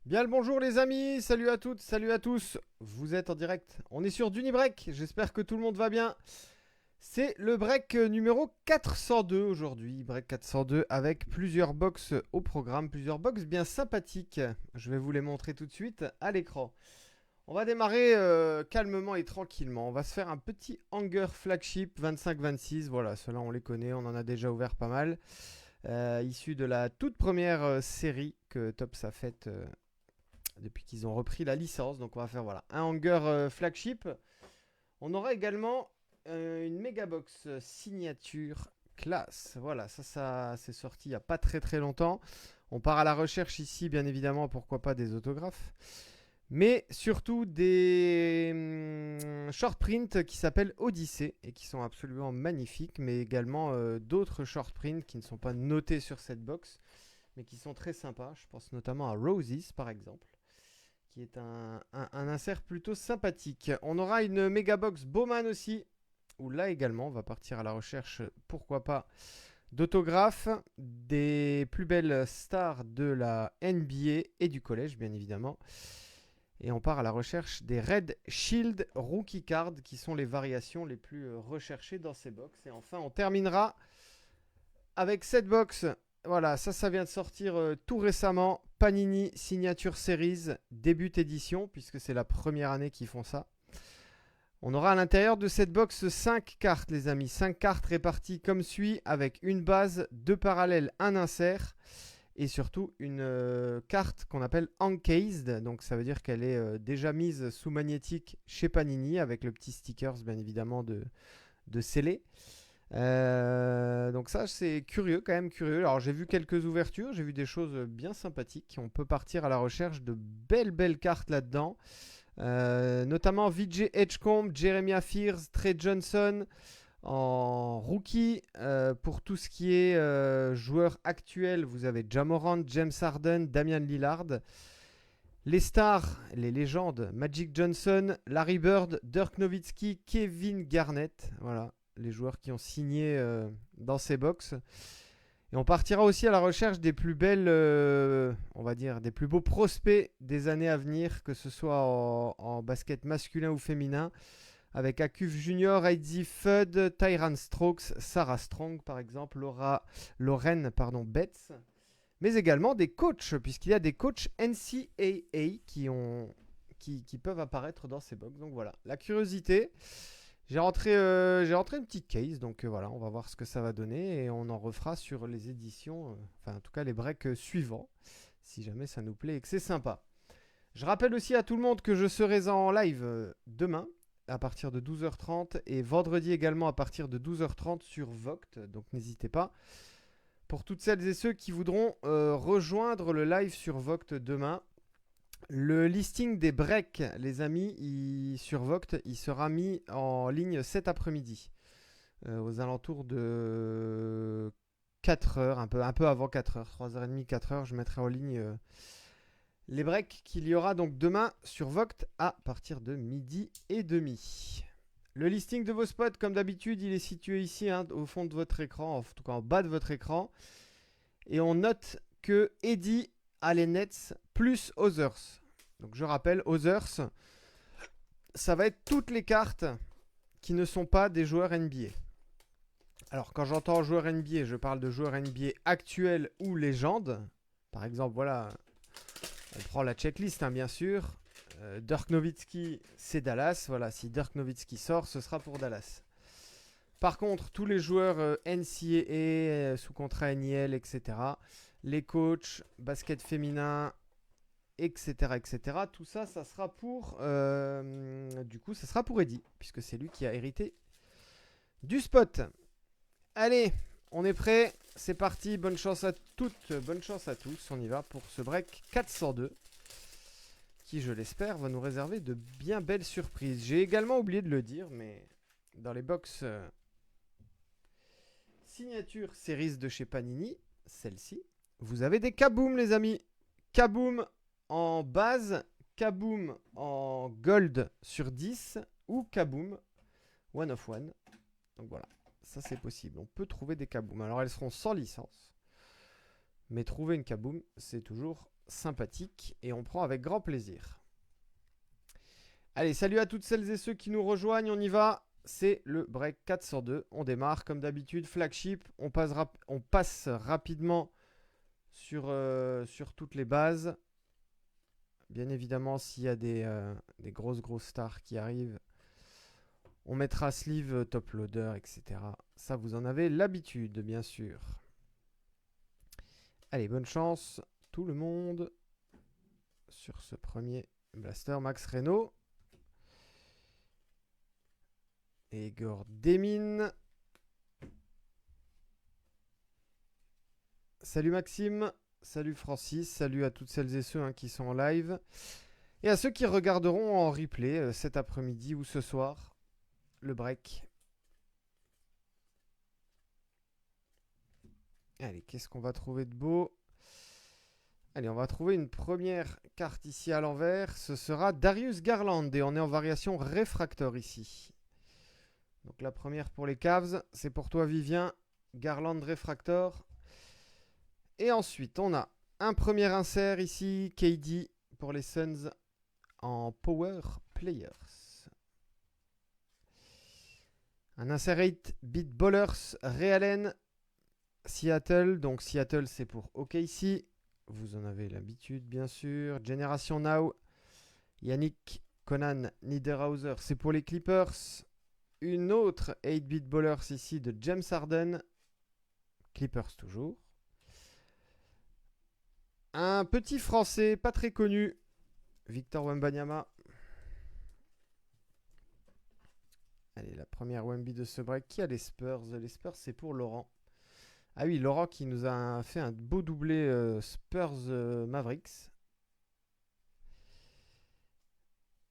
Bien le bonjour les amis, salut à toutes, salut à tous. Vous êtes en direct, on est sur Dunibreak, j'espère que tout le monde va bien. C'est le break numéro 402 aujourd'hui, break 402 avec plusieurs box au programme, plusieurs box bien sympathiques. Je vais vous les montrer tout de suite à l'écran. On va démarrer calmement et tranquillement. On va se faire un petit Hanger Flagship 25-26. Voilà, ceux-là on les connaît, on en a déjà ouvert pas mal. Issus de la toute première série que Tops a faite depuis qu'ils ont repris la licence. Donc on va faire voilà, un Hanger Flagship. On aura également une Megabox signature classe. Voilà, ça c'est sorti il n'y a pas très très longtemps. On part à la recherche ici, bien évidemment, pourquoi pas des autographes. Mais surtout des short prints qui s'appellent Odyssey et qui sont absolument magnifiques, mais également d'autres short prints qui ne sont pas notés sur cette box, mais qui sont très sympas. Je pense notamment à Roses par exemple, qui est un insert plutôt sympathique. On aura une Megabox Bowman aussi, où là également on va partir à la recherche, pourquoi pas, d'autographes, des plus belles stars de la NBA et du collège bien évidemment. Et on part à la recherche des Red Shield Rookie Cards, qui sont les variations les plus recherchées dans ces box. Et enfin, on terminera avec cette box. Voilà, ça vient de sortir tout récemment. Panini Signature Series, début édition, puisque c'est la première année qu'ils font ça. On aura à l'intérieur de cette box 5 cartes, les amis. 5 cartes réparties comme suit, avec une base, 2 parallèles, un insert. Et surtout une carte qu'on appelle encased, donc ça veut dire qu'elle est déjà mise sous magnétique chez Panini avec le petit stickers bien évidemment de scellé. Donc ça c'est curieux, quand même curieux. Alors j'ai vu quelques ouvertures, j'ai vu des choses bien sympathiques. On peut partir à la recherche de belles cartes là-dedans. Notamment VJ Edgecombe, Jeremiah Fears, Trey Johnson en rookie. Pour tout ce qui est joueur actuel, vous avez Ja Morant, James Harden, Damian Lillard. Les stars, les légendes, Magic Johnson, Larry Bird, Dirk Nowitzki, Kevin Garnett. Voilà, les joueurs qui ont signé dans ces box. Et on partira aussi à la recherche des plus belles, on va dire, des plus beaux prospects des années à venir, que ce soit en basket masculin ou féminin, avec Akuf Junior, Heidi Fudd, Tyran Strokes, Sarah Strong par exemple, Lauren Betts, mais également des coachs, puisqu'il y a des coachs NCAA qui peuvent apparaître dans ces box. Donc voilà, la curiosité. J'ai rentré une petite case, donc voilà, on va voir ce que ça va donner et on en refera sur les éditions, enfin en tout cas les breaks suivants, si jamais ça nous plaît et que c'est sympa. Je rappelle aussi à tout le monde que je serai en live demain à partir de 12h30 et vendredi également à partir de 12h30 sur Voct, donc n'hésitez pas. Pour toutes celles et ceux qui voudront rejoindre le live sur Voct demain, le listing des breaks, les amis, sur Voct, il sera mis en ligne cet après-midi, aux alentours de 4h, un peu avant 4h, 3h30, 4h, je mettrai en ligne les breaks qu'il y aura donc demain sur Voct à partir de midi et demi. Le listing de vos spots, comme d'habitude, il est situé ici, hein, au fond de votre écran, en tout cas en bas de votre écran. Et on note que Eddie a les Nets plus Others. Donc je rappelle, Others, ça va être toutes les cartes qui ne sont pas des joueurs NBA. Alors quand j'entends joueurs NBA, je parle de joueurs NBA actuels ou légendes. Par exemple, voilà, on prend la checklist, hein, bien sûr. Dirk Nowitzki, c'est Dallas. Voilà, si Dirk Nowitzki sort, ce sera pour Dallas. Par contre, tous les joueurs NCAA, sous contrat NIL, etc., les coachs, basket féminin, etc., tout ça, ça sera pour, du coup, ça sera pour Eddie, puisque c'est lui qui a hérité du spot. Allez, on est prêt, c'est parti, bonne chance à toutes, bonne chance à tous, on y va pour ce break 402, qui, je l'espère, va nous réserver de bien belles surprises. J'ai également oublié de le dire, mais dans les box signature series de chez Panini, celle-ci, vous avez des Kaboom, les amis. Kaboom en base, Kaboom en gold sur 10 ou Kaboom one of one. Donc voilà, ça c'est possible. On peut trouver des Kaboom. Alors elles seront sans licence. Mais trouver une kaboom, c'est toujours sympathique et on prend avec grand plaisir. Allez, salut à toutes celles et ceux qui nous rejoignent, on y va. C'est le break 402. On démarre comme d'habitude, flagship. On passe rapidement sur toutes les bases. Bien évidemment, s'il y a des grosses stars qui arrivent, on mettra sleeve, top loader, etc. Ça, vous en avez l'habitude, bien sûr. Allez, bonne chance, tout le monde, sur ce premier blaster. Max Reno. Et Igor Demine. Salut Maxime, salut Francis, salut à toutes celles et ceux qui sont en live. Et à ceux qui regarderont en replay cet après-midi ou ce soir, le break. Allez, qu'est-ce qu'on va trouver de beau? Allez, on va trouver une première carte ici à l'envers. Ce sera Darius Garland et on est en variation réfractor ici. Donc la première pour les Cavs, c'est pour toi Vivien, Garland réfractor. Et ensuite, on a un premier insert ici, KD pour les Suns en Power Players. Un insert 8 Beat Ballers, Ray Allen, Seattle. Donc Seattle, c'est pour OKC. Vous en avez l'habitude, bien sûr. Generation Now, Yannick Conan Niederhauser, c'est pour les Clippers. Une autre 8-bit Ballers ici de James Harden. Clippers toujours. Un petit français pas très connu, Victor Wembanyama. Allez, la première Wemby de ce break. Qui a les Spurs? Les Spurs, c'est pour Laurent. Ah oui, Laurent qui nous a fait un beau doublé Spurs Mavericks.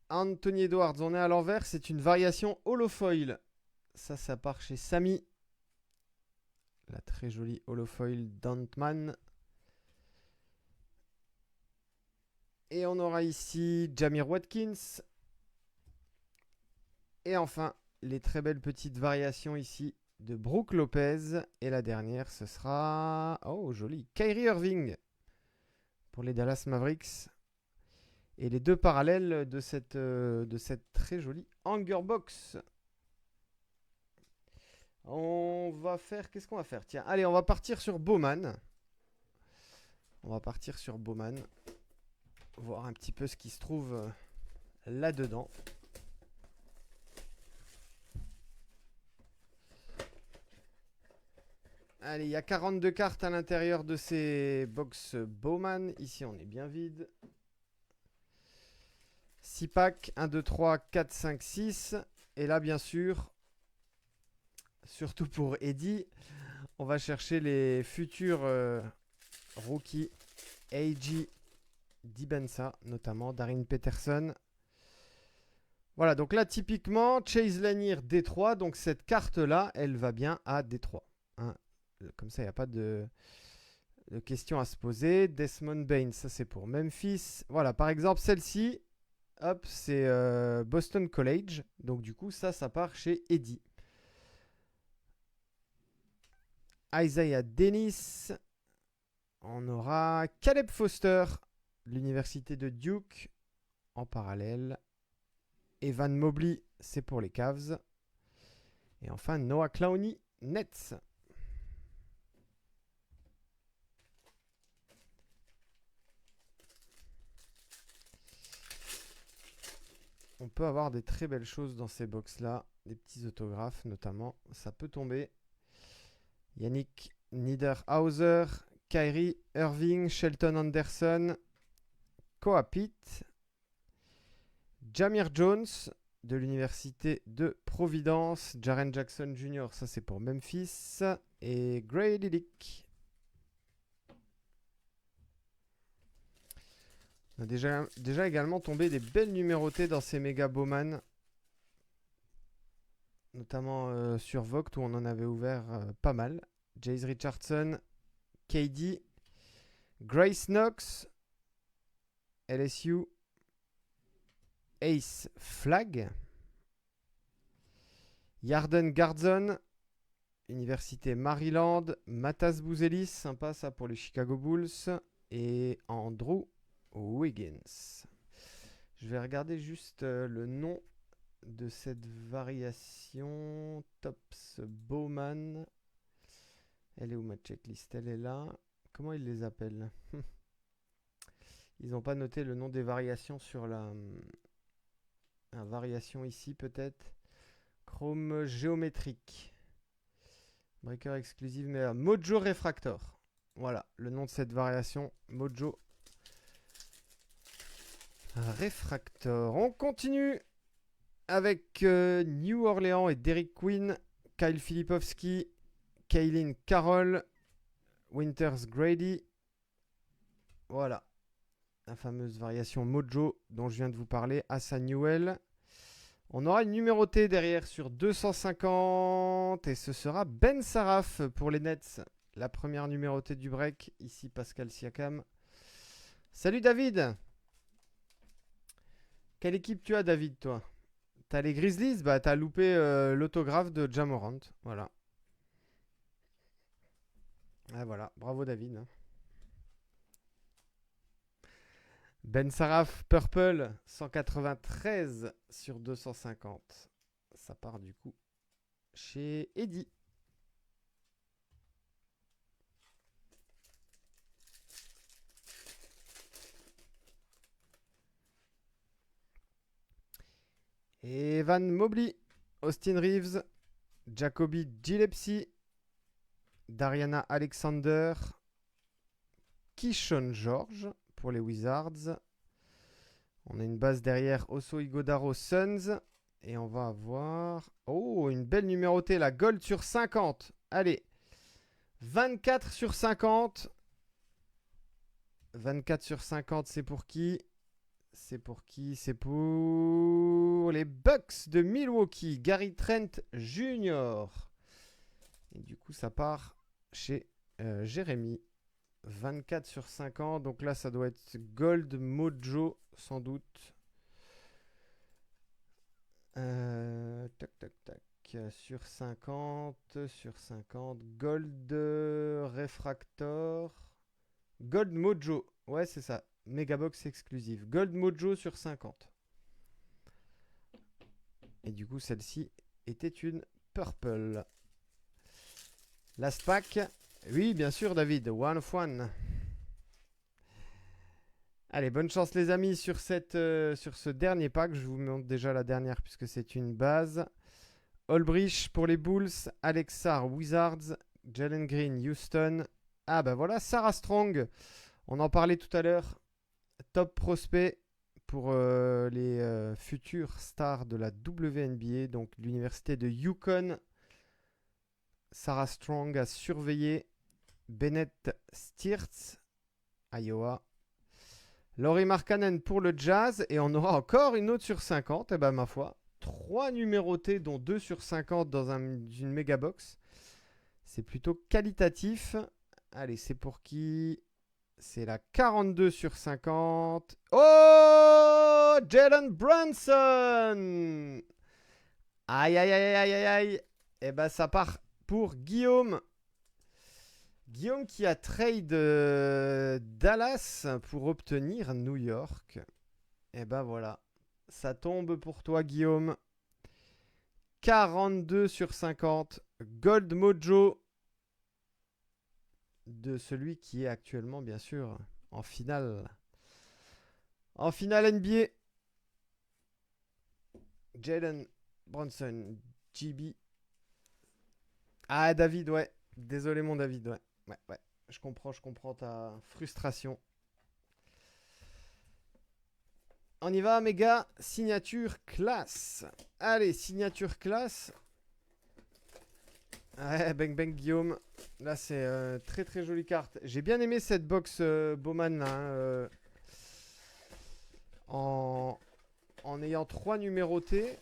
Anthony Edwards, on est à l'envers. C'est une variation holofoil. Ça part chez Samy. La très jolie holofoil d'Antman. Et on aura ici Jamir Watkins. Et enfin, les très belles petites variations ici de Brook Lopez. Et la dernière, ce sera... Oh, joli. Kyrie Irving pour les Dallas Mavericks. Et les deux parallèles de cette très jolie Hanger Box. On va faire... Qu'est-ce qu'on va faire? Tiens, allez, on va partir sur Bowman. Voir un petit peu ce qui se trouve là-dedans. Allez, il y a 42 cartes à l'intérieur de ces box Bowman. Ici, on est bien vide. 6 packs, 1, 2, 3, 4, 5, 6. Et là, bien sûr, surtout pour Eddie, on va chercher les futurs rookies. A.J. Dibensa, notamment Darin Peterson. Voilà, donc là, typiquement, Chase Lanier, Détroit. Donc cette carte-là, elle va bien à Détroit. Hein. Comme ça, il n'y a pas de questions à se poser. Desmond Bain, ça c'est pour Memphis. Voilà, par exemple, celle-ci, hop, c'est Boston College. Donc du coup, ça part chez Eddie. Isaiah Dennis. On aura Caleb Foster, l'université de Duke, en parallèle. Evan Mobley, c'est pour les Cavs. Et enfin, Noah Clowney, Nets. On peut avoir des très belles choses dans ces box-là. Des petits autographes, notamment. Ça peut tomber. Yannick Niederhauser, Kyrie Irving, Shelton Anderson, Coapit, Jamir Jones de l'université de Providence, Jaren Jackson Jr., ça c'est pour Memphis, et Gray Lidick. On a déjà également tombé des belles numérotées dans ces méga Bowman, notamment sur Vogt où on en avait ouvert pas mal. Jace Richardson, KD, Grace Knox, LSU, Ace Flag, Yarden Gardzon, Université Maryland, Matas Bouzelis, sympa ça pour les Chicago Bulls. Et Andrew Wiggins. Je vais regarder juste le nom de cette variation. Tops Bowman. Elle est où ma checklist? Elle est là. Comment ils les appellent? Ils n'ont pas noté le nom des variations sur la variation ici peut-être. Chrome géométrique. Breaker exclusive mais Mojo Refractor. Voilà le nom de cette variation. Mojo Refractor. On continue avec New Orleans et Derrick Quinn, Kyle Filipowski, Kaylin Carroll, Winters Grady. Voilà. La fameuse variation Mojo dont je viens de vous parler. Asa Newell. On aura une numérotée derrière sur 250. Et ce sera Ben Saraf pour les Nets. La première numérotée du break. Ici Pascal Siakam. Salut David. Quelle équipe tu as David toi? T'as les Grizzlies? Bah t'as loupé l'autographe de Ja Morant. Voilà. Ah, voilà, bravo David. Ben Saraf Purple 193 sur 250. Ça part du coup chez Eddy. Evan Mobley, Austin Reeves, Jacoby Gillespie, Dariana Alexander, Kishon George pour les Wizards. On a une base derrière Oso Igodaro Suns. Et on va avoir... Oh, une belle numérotée, la Gold sur 50. Allez, 24 sur 50. 24 sur 50, c'est pour qui? C'est pour qui? C'est pour les Bucks de Milwaukee. Gary Trent Jr. Et du coup, ça part chez Jérémy. 24 sur 50. Donc là, ça doit être Gold Mojo, sans doute. Tac, tac, tac. Sur 50. Sur 50. Gold Refractor. Gold Mojo. Ouais, c'est ça. Megabox exclusive. Gold Mojo sur 50. Et du coup, celle-ci était une Purple. Last pack. Oui, bien sûr, David. One of one. Allez, bonne chance, les amis, sur ce dernier pack. Je vous montre déjà la dernière puisque c'est une base. Olbrich pour les Bulls. Alexar Wizards. Jalen Green Houston. Ah, bah voilà, Sarah Strong. On en parlait tout à l'heure. Top prospect pour les futures stars de la WNBA. Donc, l'université de Yukon. Sarah Strong a surveillé. Bennett Stirtz, Iowa. Laurie Markkanen pour le Jazz. Et on aura encore une autre sur 50. Et ben ma foi, 3 numérotés, dont 2 sur 50 dans une méga box. C'est plutôt qualitatif. Allez, c'est pour qui? C'est la 42 sur 50. Oh, Jalen Brunson. Aïe, aïe, aïe, aïe, aïe, aïe. Et ben ça part pour Guillaume. Guillaume qui a trade Dallas pour obtenir New York. Et ben voilà. Ça tombe pour toi, Guillaume. 42 sur 50. Gold Mojo. De celui qui est actuellement, bien sûr, en finale. En finale NBA. Jalen Brunson. GB. Ah, David, ouais. Désolé, mon David, ouais. Ouais. Je comprends ta frustration. On y va, méga. Signature classe. Allez, signature classe. Ouais, bang Guillaume. Là, c'est très très jolie carte. J'ai bien aimé cette box Bowman là. En ayant 3 numérotés.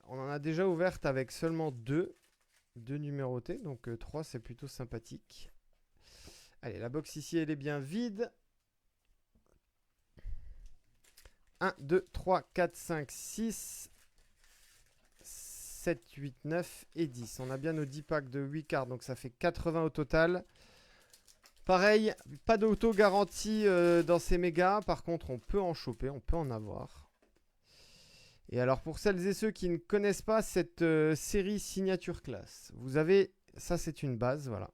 On en a déjà ouverte avec seulement 2 numérotés. Donc 3, c'est plutôt sympathique. Allez, la box ici, elle est bien vide. 1, 2, 3, 4, 5, 6, 7, 8, 9 et 10. On a bien nos 10 packs de 8 cartes, donc ça fait 80 au total. Pareil, pas d'auto-garantie dans ces mégas. Par contre, on peut en choper, on peut en avoir. Et alors, pour celles et ceux qui ne connaissent pas cette série signature classe, vous avez... Ça, c'est une base, voilà.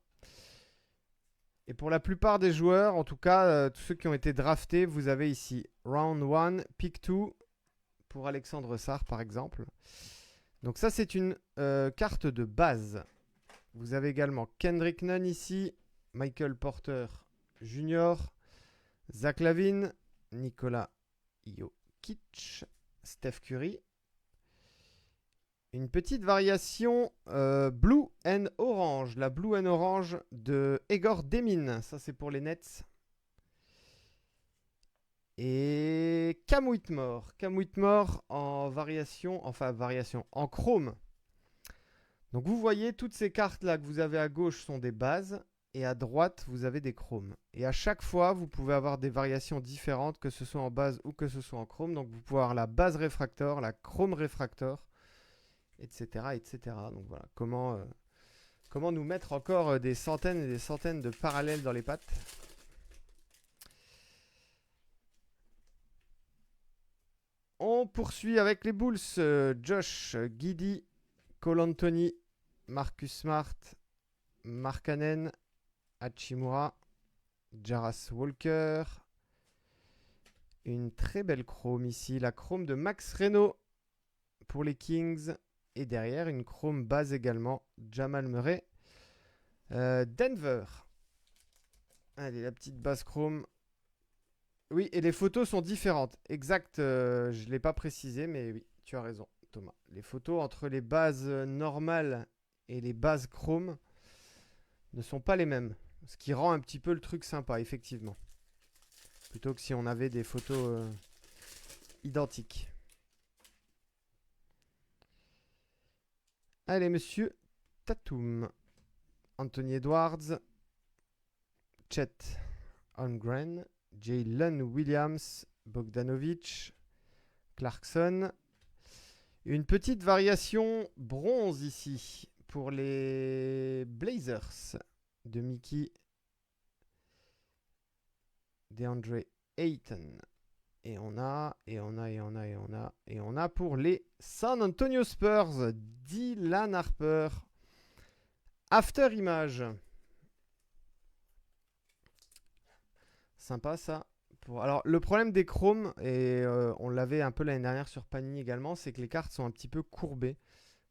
Et pour la plupart des joueurs, en tout cas, tous ceux qui ont été draftés, vous avez ici Round 1, Pick 2, pour Alexandre Sarr, par exemple. Donc ça, c'est une carte de base. Vous avez également Kendrick Nunn ici, Michael Porter Jr., Zach LaVine, Nikola Jokic, Steph Curry. Une petite variation Blue and Orange. La Blue and Orange de Egor Demin. Ça, c'est pour les Nets. Et Cam Whitmore. Cam Whitmore en variation, en chrome. Donc vous voyez, toutes ces cartes-là que vous avez à gauche sont des bases. Et à droite, vous avez des chromes. Et à chaque fois, vous pouvez avoir des variations différentes, que ce soit en base ou que ce soit en chrome. Donc vous pouvez avoir la base réfractor, la chrome réfractor, etc. etc. Donc voilà, comment nous mettre encore des centaines et des centaines de parallèles dans les pattes. On poursuit avec les Bulls. Josh Giddey, Cole Anthony, Marcus Smart, Markkanen, Hachimura, Jarras Walker. Une très belle chrome ici. La chrome de Max Reno pour les Kings. Et derrière, une chrome base également. Jamal Murray. Denver. Allez, la petite base chrome. Oui, et les photos sont différentes. Exact, je ne l'ai pas précisé, mais oui, tu as raison, Thomas. Les photos entre les bases normales et les bases chrome ne sont pas les mêmes. Ce qui rend un petit peu le truc sympa, effectivement. Plutôt que si on avait des photos identiques. Allez, monsieur Tatum. Anthony Edwards. Chet Holmgren. Jalen Williams. Bogdanovic. Clarkson. Une petite variation bronze ici pour les Blazers de Mickey DeAndre Ayton. Et on a pour les San Antonio Spurs, Dylan Harper. After Image. Sympa ça. Alors le problème des chromes, et on l'avait un peu l'année dernière sur Panini également, c'est que les cartes sont un petit peu courbées.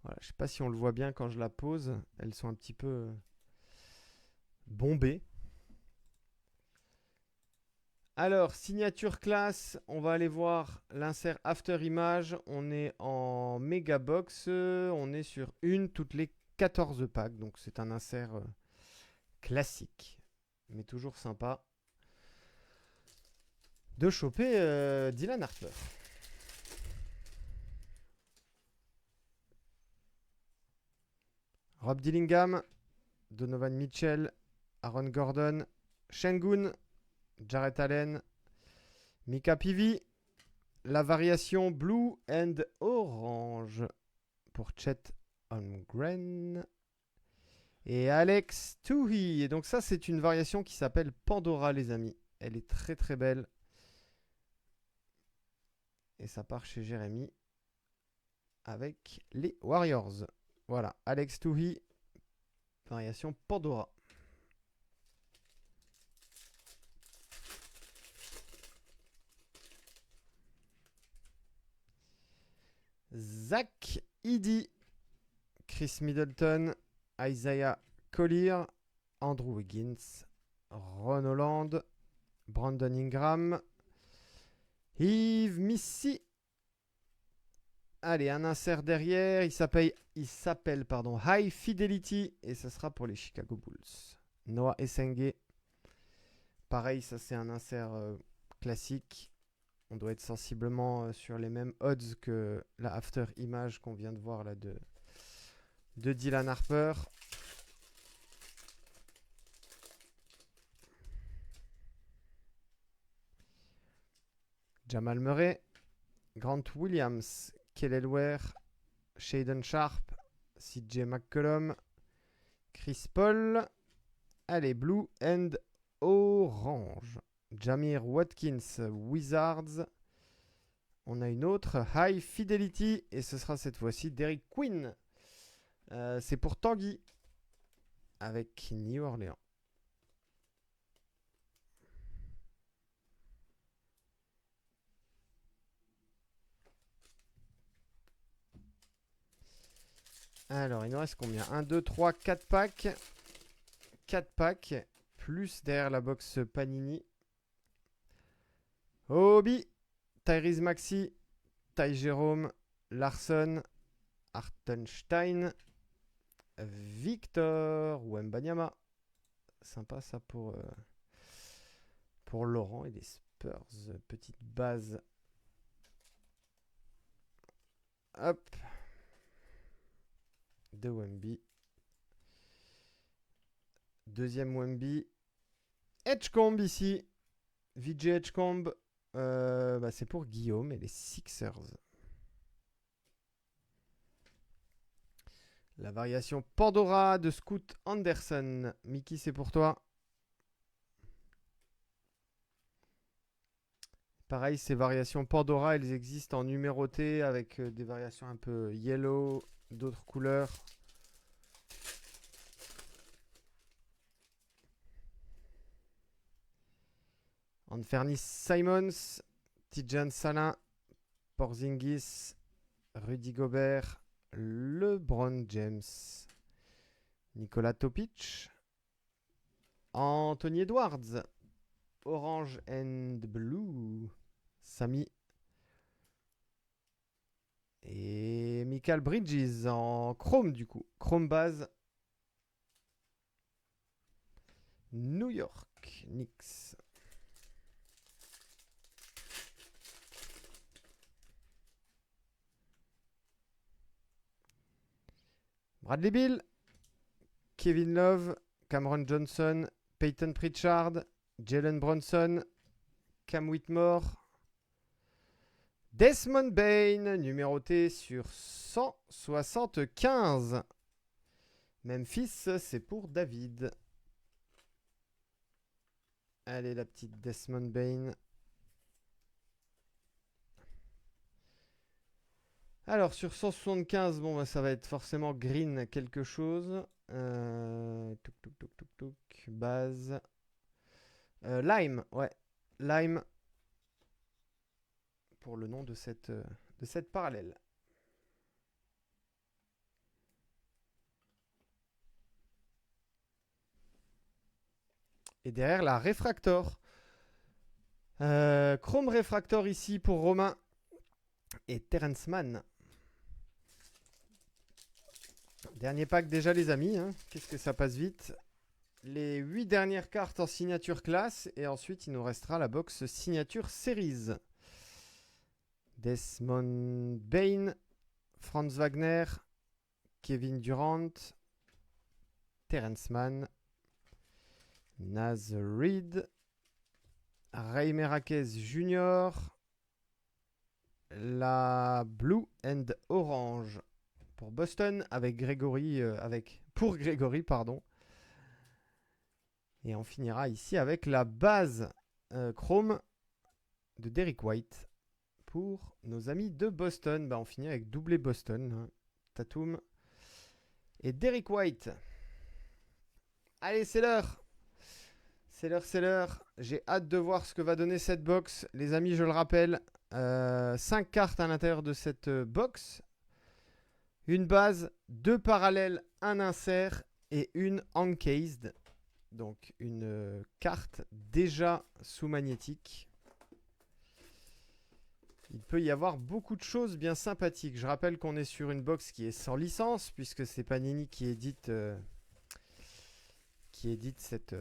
Voilà, je ne sais pas si on le voit bien quand je la pose. Elles sont un petit peu bombées. Alors, signature classe, on va aller voir l'insert After Image. On est en Mega Box. On est sur une toutes les 14 packs. Donc c'est un insert classique, mais toujours sympa de choper Dylan Harper. Rob Dillingham, Donovan Mitchell, Aaron Gordon, Şengün, Jarrett Allen, Mika Pivi, la variation Blue and Orange pour Chet Holmgren et Alex Touhey. Et donc ça, c'est une variation qui s'appelle Pandora, les amis. Elle est très très belle. Et ça part chez Jérémy avec les Warriors. Voilà, Alex Touhey, variation Pandora. Zach Edey, Chris Middleton, Isaiah Collier, Andrew Wiggins, Ron Holland, Brandon Ingram, Yves Missy. Allez, un insert derrière. Il s'appelle High Fidelity et ça sera pour les Chicago Bulls. Noah Essenge. Pareil, ça c'est un insert classique. On doit être sensiblement sur les mêmes odds que la After Image qu'on vient de voir là de Dylan Harper. Jamal Murray, Grant Williams, Kelly Ware, Shaedon Sharpe, CJ McCollum, Chris Paul. Allez, blue and orange. Jamir Watkins, Wizards. On a une autre, High Fidelity, et ce sera cette fois-ci Derrick Queen. C'est pour Tanguy, avec New Orleans. Alors, il nous reste combien? 1, 2, 3, 4 packs. 4 packs, plus derrière la box Panini. Obi, Tyrese Maxey, Ty Jerome, Larson, Hartenstein, Victor Wembanyama. Sympa ça pour Laurent et les Spurs. Petite base. Hop. De Wemby. Deuxième Wemby. Edgecomb ici. VJ Edgecomb. C'est pour Guillaume et les Sixers. La variation Pandora de Scoot Anderson. Mickey, c'est pour toi. Pareil, ces variations Pandora, elles existent en numéroté avec des variations un peu yellow, d'autres couleurs. Anfernis Simons, Tidjane Salin, Porzingis, Rudy Gobert, LeBron James, Nicolas Topic, Anthony Edwards, Orange and Blue, Samy et Michael Bridges en chrome du coup, chrome base, New York Knicks. Bradley Beal, Kevin Love, Cameron Johnson, Peyton Pritchard, Jalen Bronson, Cam Whitmore, Desmond Bane, numéroté sur 175. Memphis, c'est pour David. Allez, la petite Desmond Bane. Alors, sur 175, bon, ça va être forcément green quelque chose. Base. Lime, ouais. Lime. Pour le nom de cette parallèle. Et derrière, la Refractor. Chrome Refractor ici pour Romain et Terrence Mann. Dernier pack déjà les amis, hein. Qu'est-ce que ça passe vite. Les 8 dernières cartes en signature classe et ensuite il nous restera la box signature series. Desmond Bane, Franz Wagner, Kevin Durant, Terrence Mann, Naz Reid, Ray Merakes Jr., la Blue and Orange pour Boston avec Grégory, pour Grégory, pardon. Et on finira ici avec la base Chrome de Derrick White pour nos amis de Boston. On finit avec doublé Boston, hein. Tatum et Derrick White. Allez, c'est l'heure. C'est l'heure. J'ai hâte de voir ce que va donner cette box. Les amis, je le rappelle, 5 cartes à l'intérieur de cette box. Une base, 2 parallèles, un insert et une encased. Donc une carte déjà sous magnétique. Il peut y avoir beaucoup de choses bien sympathiques. Je rappelle qu'on est sur une box qui est sans licence, puisque c'est Panini qui édite cette...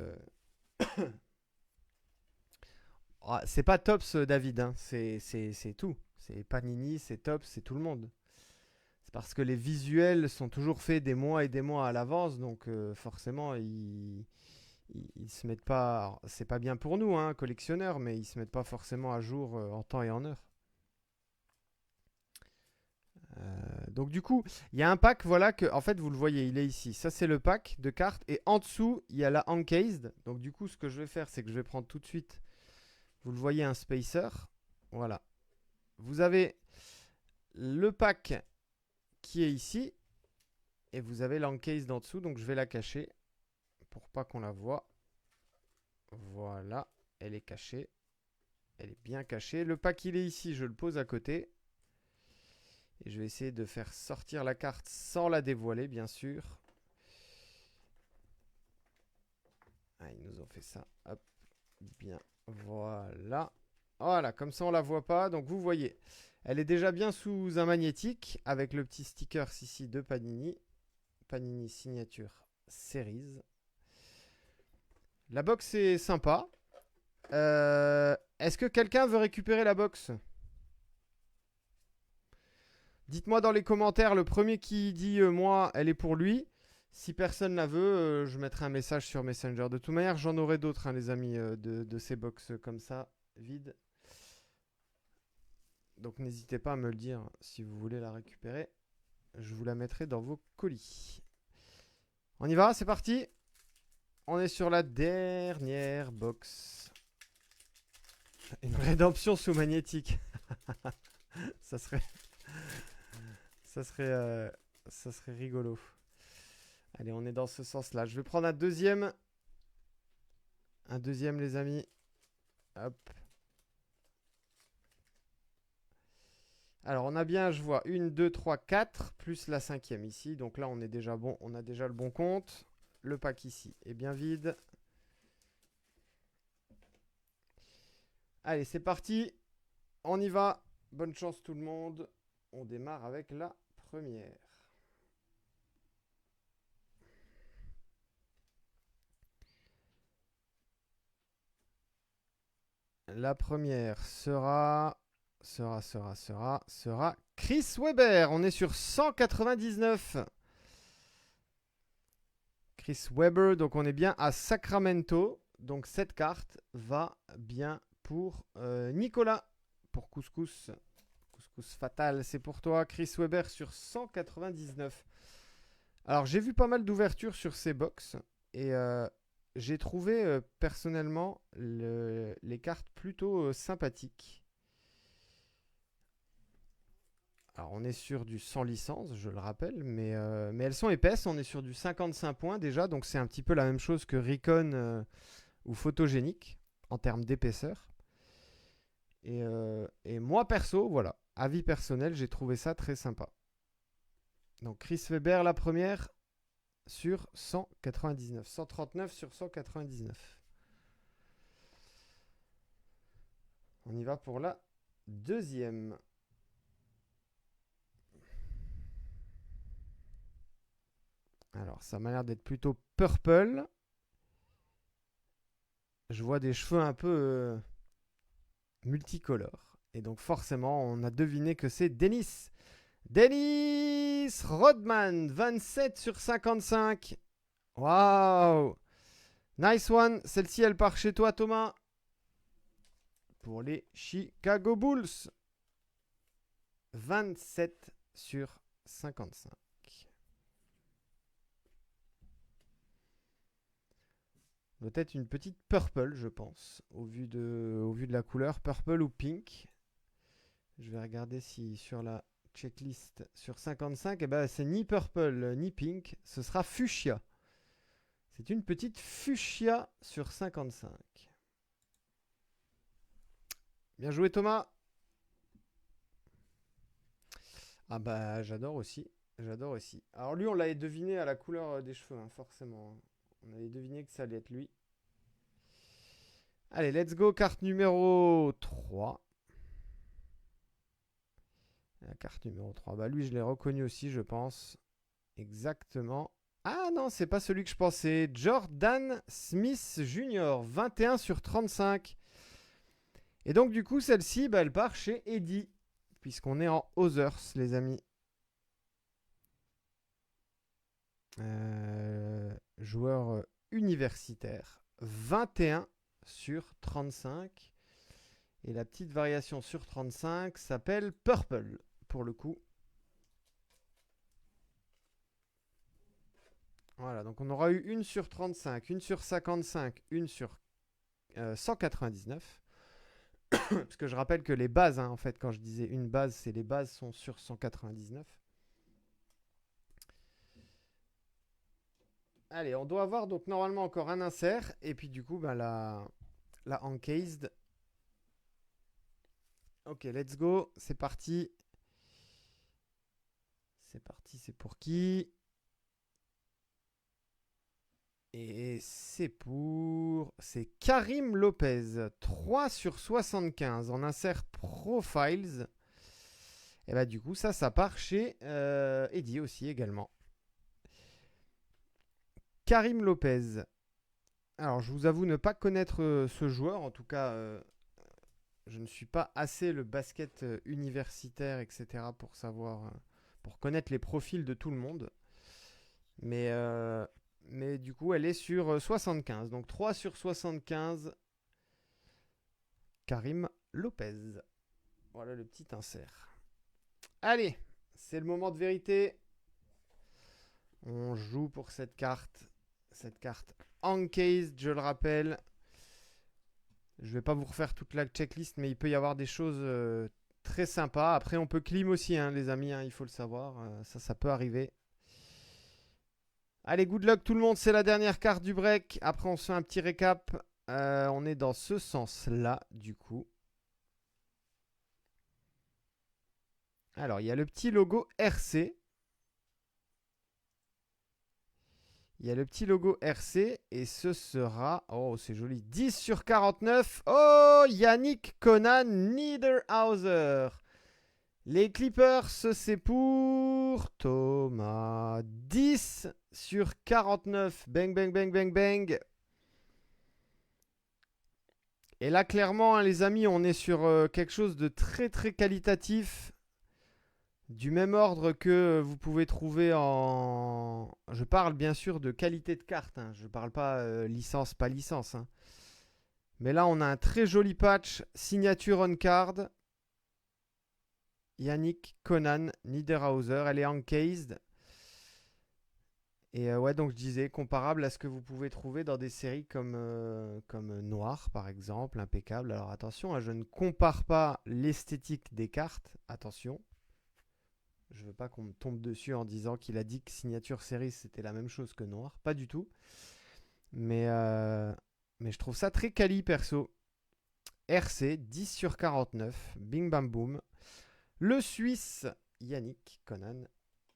Ah, c'est pas Topps, David, hein. C'est tout. C'est Panini, c'est Topps, c'est tout le monde. C'est parce que les visuels sont toujours faits des mois et des mois à l'avance, donc forcément, ils se mettent pas... C'est pas bien pour nous, hein, collectionneurs, mais ils se mettent pas forcément à jour en temps et en heure. Donc du coup, il y a un pack, voilà, que en fait vous le voyez, il est ici. Ça c'est le pack de cartes et en dessous il y a la Encased. Donc du coup, ce que je vais faire, c'est que je vais prendre tout de suite. Vous le voyez, un spacer. Voilà. Vous avez le pack qui est ici et vous avez l'Encased en dessous. Donc je vais la cacher pour pas qu'on la voie. Voilà, elle est cachée. Elle est bien cachée. Le pack il est ici, je le pose à côté. Et je vais essayer de faire sortir la carte sans la dévoiler, bien sûr. Ah, ils nous ont fait ça. Hop, bien. Voilà. Voilà, comme ça on la voit pas. Donc vous voyez, elle est déjà bien sous un magnétique avec le petit sticker ici de Panini. Panini Signature Series. La box est sympa. Est-ce que quelqu'un veut récupérer la box? Dites-moi dans les commentaires, le premier qui dit moi, elle est pour lui. Si personne la veut, je mettrai un message sur Messenger. De toute manière, j'en aurai d'autres, hein, les amis, de ces box comme ça, vides. Donc n'hésitez pas à me le dire si vous voulez la récupérer. Je vous la mettrai dans vos colis. On y va, c'est parti. On est sur la dernière box. Une rédemption sous magnétique. ça serait... ça serait rigolo. Allez, on est dans ce sens-là. Je vais prendre un deuxième. Un deuxième, les amis. Hop. Alors, on a bien, je vois, 1, 2, 3, 4, plus la cinquième ici. Donc là, on est déjà bon. On a déjà le bon compte. Le pack ici est bien vide. Allez, c'est parti. On y va. Bonne chance tout le monde. On démarre avec la première. La première sera Chris Webber. On est sur 199. Chris Webber, donc on est bien à Sacramento. Donc cette carte va bien pour Nicolas. Pour Couscous. Couscous Fatal, c'est pour toi. Chris Webber sur 199. Alors j'ai vu pas mal d'ouvertures sur ces box. Et j'ai trouvé personnellement les cartes plutôt sympathiques. Alors on est sur du sans licence, je le rappelle, mais elles sont épaisses. On est sur du 55 points déjà, donc c'est un petit peu la même chose que Recon ou Photogénique en termes d'épaisseur. Et moi perso, voilà, avis personnel, j'ai trouvé ça très sympa. Donc Chris Webber la première sur 199, 139 sur 199. On y va pour la deuxième. Alors, ça m'a l'air d'être plutôt purple. Je vois des cheveux un peu multicolores. Et donc, forcément, on a deviné que c'est Dennis. Dennis Rodman, 27 sur 55. Waouh! Nice one. Celle-ci, elle part chez toi, Thomas. Pour les Chicago Bulls. 27 sur 55. Doit être une petite purple, je pense, au vu de la couleur, purple ou pink. Je vais regarder si sur la checklist sur 55, eh ben, c'est ni purple ni pink, ce sera fuchsia. C'est une petite fuchsia sur 55. Bien joué Thomas. Ah bah j'adore aussi. J'adore aussi. Alors lui on l'avait deviné à la couleur des cheveux, hein, forcément. On avait deviné que ça allait être lui. Allez, let's go, carte numéro 3. La carte numéro 3. Bah lui je l'ai reconnu aussi je pense. Exactement. Ah non, c'est pas celui que je pensais. Jordan Smith Jr. 21 sur 35. Et donc du coup celle-ci, bah, elle part chez Eddie. Puisqu'on est en Others les amis. Joueur universitaire. 21 sur 35. Et la petite variation sur 35 s'appelle Purple, pour le coup. Voilà, donc on aura eu une sur 35, une sur 55, une sur 199. Parce que je rappelle que les bases, hein, en fait, quand je disais une base, c'est les bases sont sur 199. Allez, on doit avoir donc normalement encore un insert. Et puis du coup, bah, la encased. Ok, let's go. C'est parti. C'est parti, c'est pour qui? Et c'est pour... C'est Karim Lopez. 3 sur 75 en insert Profiles. Et bah du coup, ça part chez Eddie aussi également. Karim Lopez. Alors, je vous avoue ne pas connaître ce joueur. En tout cas, je ne suis pas assez le basket universitaire, etc. pour savoir, pour connaître les profils de tout le monde. Mais, euh, mais du coup, elle est sur 75. Donc 3 sur 75. Karim Lopez. Voilà le petit insert. Allez, c'est le moment de vérité. On joue pour cette carte. Cette carte encased, je le rappelle. Je vais pas vous refaire toute la checklist, mais il peut y avoir des choses très sympas. Après, on peut clim aussi, hein, les amis, hein, il faut le savoir. Ça peut arriver. Allez, good luck tout le monde, c'est la dernière carte du break. Après, on se fait un petit récap. On est dans ce sens-là, du coup. Alors, il y a le petit logo RC. Il y a le petit logo RC et ce sera... Oh, c'est joli. 10 sur 49. Oh, Yannick Conan Niederhauser. Les Clippers, c'est pour Thomas. 10 sur 49. Bang, bang, bang, bang, bang. Et là, clairement, hein, les amis, on est sur quelque chose de très, très qualitatif. Du même ordre que vous pouvez trouver en... Je parle bien sûr de qualité de carte. Hein. Je ne parle pas licence, pas licence. Hein. Mais là, on a un très joli patch. Signature on card. Yannick Conan Niederhauser. Elle est encased. Et ouais, donc je disais, comparable à ce que vous pouvez trouver dans des séries comme Noir, par exemple, impeccable. Alors attention, hein, je ne compare pas l'esthétique des cartes. Attention. Je veux pas qu'on me tombe dessus en disant qu'il a dit que Signature Series c'était la même chose que Noir. Pas du tout. Mais je trouve ça très quali perso. RC, 10 sur 49. Bing bam boom. Le Suisse Yannick Conan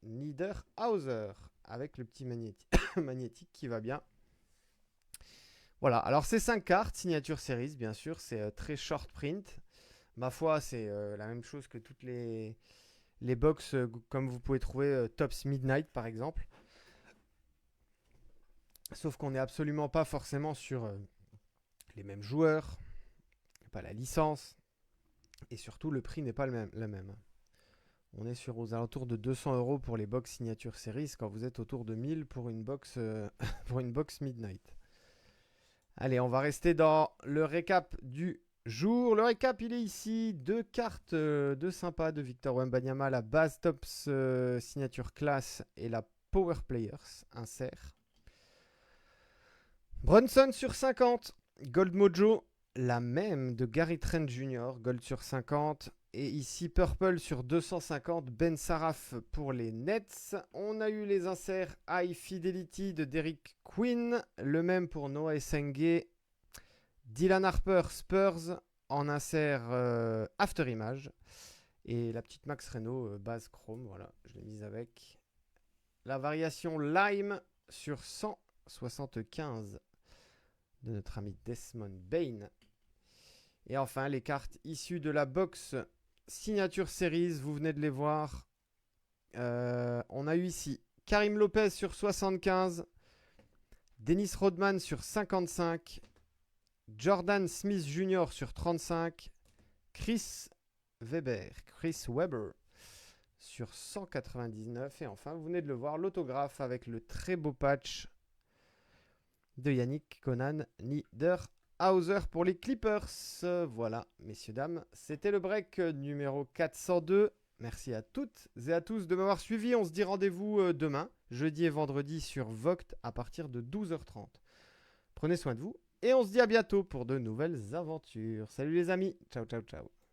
Niederhauser. Avec le petit magnétique qui va bien. Voilà, alors c'est 5 cartes, Signature Series bien sûr. C'est très short print. Ma foi, c'est la même chose que toutes les box comme vous pouvez trouver Tops Midnight par exemple. Sauf qu'on n'est absolument pas forcément sur les mêmes joueurs, pas la licence, et surtout le prix n'est pas le même. On est sur aux alentours de 200 € pour les box signature series quand vous êtes autour de 1000 pour une box, pour une box Midnight. Allez, on va rester dans le récap du jour. Le récap, il est ici. 2 cartes de sympa de Victor Wembanyama, la base Tops signature class et la Power Players, insert. Brunson sur 50. Gold Mojo, la même de Gary Trent Jr. Gold sur 50. Et ici Purple sur 250. Ben Saraf pour les Nets. On a eu les inserts High Fidelity de Derrick Quinn. Le même pour Noah Essengue. Dylan Harper Spurs en insert After Image. Et la petite Max Reno base Chrome. Voilà, je l'ai mise avec. La variation Lime sur 175 de notre ami Desmond Bain. Et enfin, les cartes issues de la box Signature Series, vous venez de les voir. On a eu ici Karim Lopez sur 75, Dennis Rodman sur 55, Jordan Smith Jr. sur 35, Chris Webber sur 199. Et enfin, vous venez de le voir, l'autographe avec le très beau patch de Yannick Conan Niederhauser pour les Clippers. Voilà, messieurs, dames, c'était le break numéro 402. Merci à toutes et à tous de m'avoir suivi. On se dit rendez-vous demain. jeudi et vendredi sur Voct à partir de 12h30. Prenez soin de vous et on se dit à bientôt pour de nouvelles aventures. Salut les amis, ciao ciao ciao.